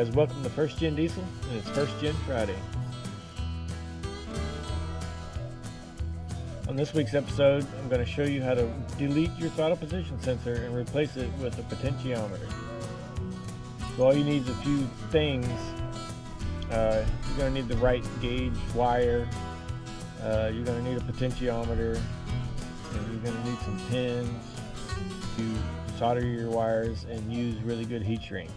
guys, welcome to First Gen Diesel, and it's First Gen Friday. On this week's episode, I'm going to show you how to delete your throttle position sensor and replace it with a potentiometer. So all you need is a few things. You're going to need the right gauge wire, you're going to need a potentiometer, and you're going to need some pins to solder your wires and use really good heat shrink.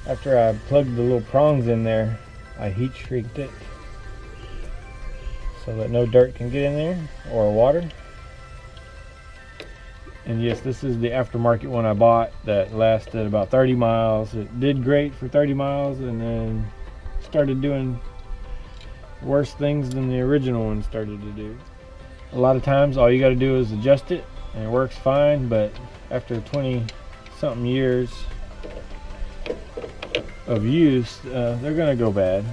After I plugged the little prongs in there, I heat shrinked it so that no dirt can get in there or water. And yes, this is the aftermarket one I bought that lasted about 30 miles. It did great for 30 miles and then started doing worse things than the original one started to do. A lot of times all you got to do is adjust it and it works fine, but after 20 something years of use, they're gonna go bad.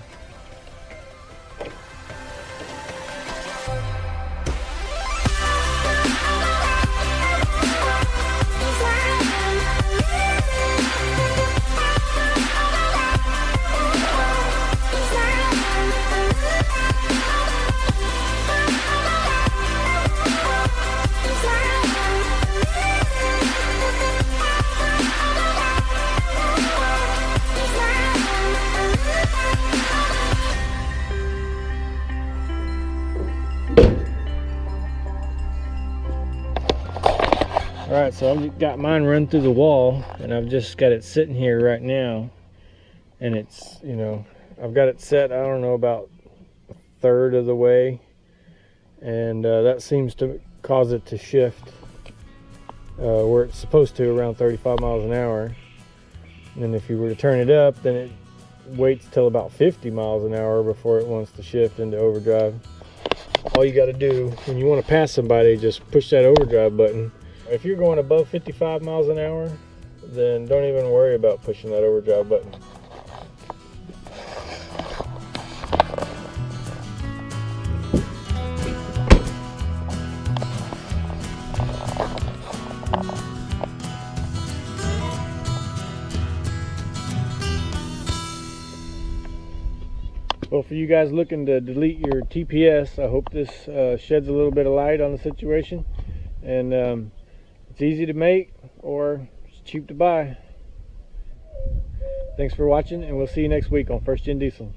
Alright, so I've got mine run through the wall and I've just got it sitting here right now, and it's, you know, I've got it set, I don't know, about a third of the way, and that seems to cause it to shift where it's supposed to, around 35 miles an hour. And then if you were to turn it up, then it waits till about 50 miles an hour before it wants to shift into overdrive. All you got to do when you want to pass somebody, just push that overdrive button. If you're going above 55 miles an hour, then don't even worry about pushing that overdrive button. Well, for you guys looking to delete your TPS, I hope this sheds a little bit of light on the situation. And it's easy to make, or it's cheap to buy. Thanks for watching, and we'll see you next week on First Gen Diesel.